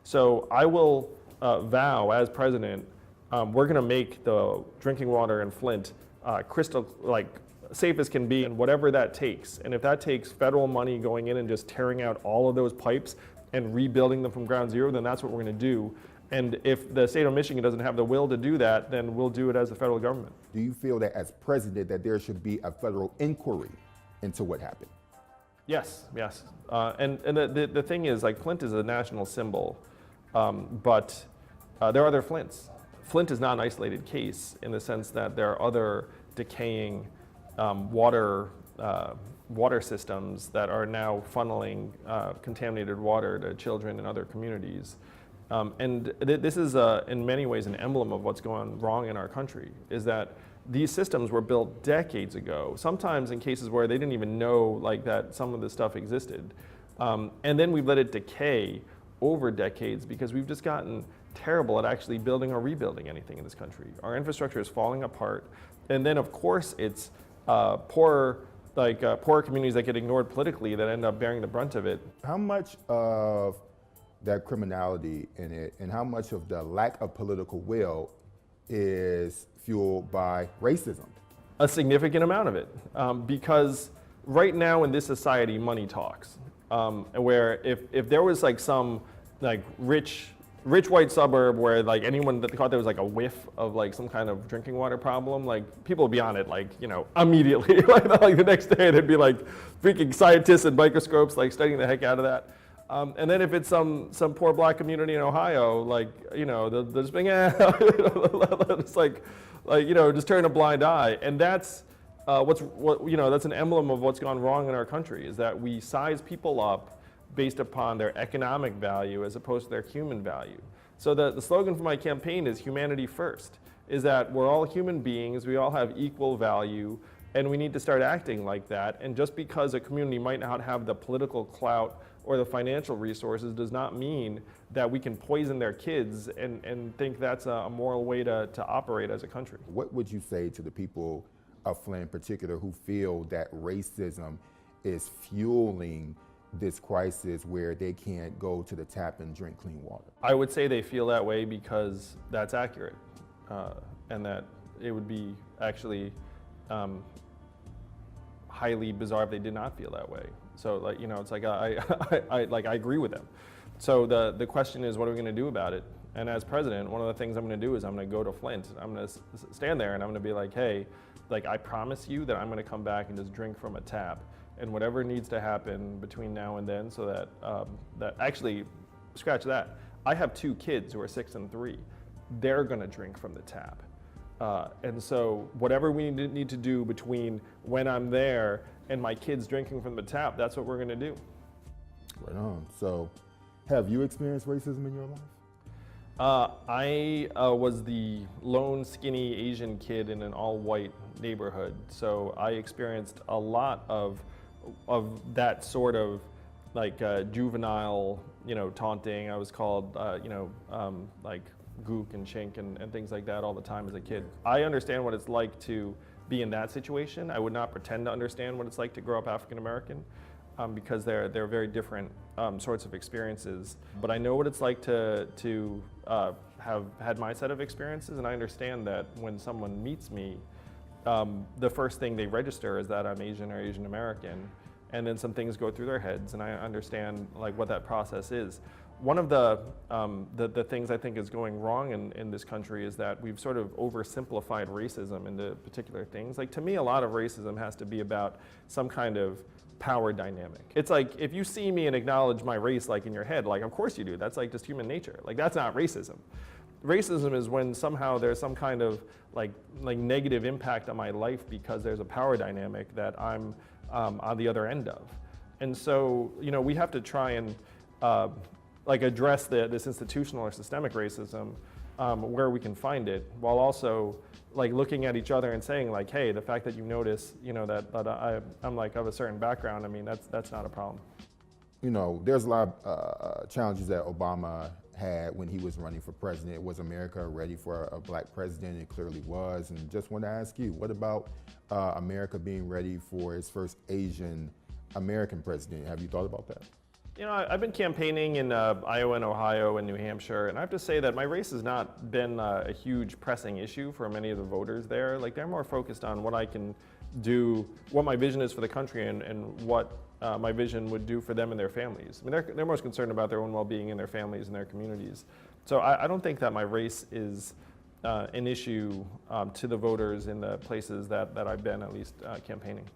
So I will vow as president, we're going to make the drinking water in Flint crystal safe as can be, and whatever that takes. And if that takes federal money going in and just tearing out all of those pipes and rebuilding them from ground zero, then that's what we're going to do. And if the state of Michigan doesn't have the will to do that, then we'll do it as the federal government. Do you feel that as president that there should be a federal inquiry into what happened? Yes, yes. And the thing is, like, Flint is a national symbol, but there are other Flints. Flint is not an isolated case in the sense that there are other decaying water systems that are now funneling contaminated water to children in other communities. This is in many ways an emblem of what's going wrong in our country, is that these systems were built decades ago, sometimes in cases where they didn't even know that some of this stuff existed. And then we've let it decay over decades because we've just gotten terrible at actually building or rebuilding anything in this country. Our infrastructure is falling apart. And then of course it's poor communities that get ignored politically that end up bearing the brunt of it. How much of that criminality in it and how much of the lack of political will is fueled by racism? A significant amount of it, because right now in this society, money talks. Where if there was some rich white suburb where anyone that thought there was a whiff of some kind of drinking water problem, people would be on it immediately. The next day they'd be freaking scientists and microscopes studying the heck out of that. And then if it's some poor black community in Ohio, they'll just be, it's just turn a blind eye. And that's that's an emblem of what's gone wrong in our country, is that we size people up based upon their economic value as opposed to their human value. So the slogan for my campaign is humanity first, is that we're all human beings, we all have equal value, and we need to start acting like that. And just because a community might not have the political clout or the financial resources does not mean that we can poison their kids and think that's a moral way to operate as a country. What would you say to the people of Flint in particular who feel that racism is fueling this crisis where they can't go to the tap and drink clean water? I would say they feel that way because that's accurate, and that it would be actually highly bizarre if they did not feel that way. So it's I agree with them. So the question is, what are we going to do about it? And as president, one of the things I'm going to do is I'm going to go to Flint. I'm going to stand there and I'm going to be like, hey, I promise you that I'm going to come back and just drink from a tap. And whatever needs to happen between now and then, so that actually, scratch that. I have 2 kids who are 6 and 3. They're going to drink from the tap. And so whatever we need to do between when I'm there and my kids drinking from the tap, that's what we're going to do. Right on. So have you experienced racism in your life? I was the lone skinny Asian kid in an all-white neighborhood. So I experienced a lot of that sort of juvenile, taunting. I was called, gook and chink and things like that all the time as a kid. I understand what it's like to be in that situation. I would not pretend to understand what it's like to grow up African American, because they're very different sorts of experiences. But I know what it's like to have had my set of experiences, and I understand that when someone meets me, the first thing they register is that I'm Asian or Asian American, and then some things go through their heads, and I understand what that process is. One of the things I think is going wrong in this country is that we've sort of oversimplified racism into particular things. To me, a lot of racism has to be about some kind of power dynamic. It's if you see me and acknowledge my race in your head, of course you do. That's just human nature. That's not racism. Racism is when somehow there's some kind of negative impact on my life because there's a power dynamic that I'm on the other end of. And so, we have to try and address this institutional or systemic racism where we can find it, while also looking at each other and saying hey, the fact that you notice that I'm of a certain background, I mean that's not a problem. There's a lot of challenges that Obama had when he was running for president. Was America ready for a black president? It clearly was. And just want to ask you, what about America being ready for its first Asian American president? Have you thought about that? You know, I've been campaigning in Iowa and Ohio and New Hampshire, and I have to say that my race has not been a huge pressing issue for many of the voters there. Like, they're more focused on what I can do, what my vision is for the country, and what my vision would do for them and their families. I mean, they're most concerned about their own well-being and their families and their communities. So I don't think that my race is an issue to the voters in the places that I've been, at least campaigning.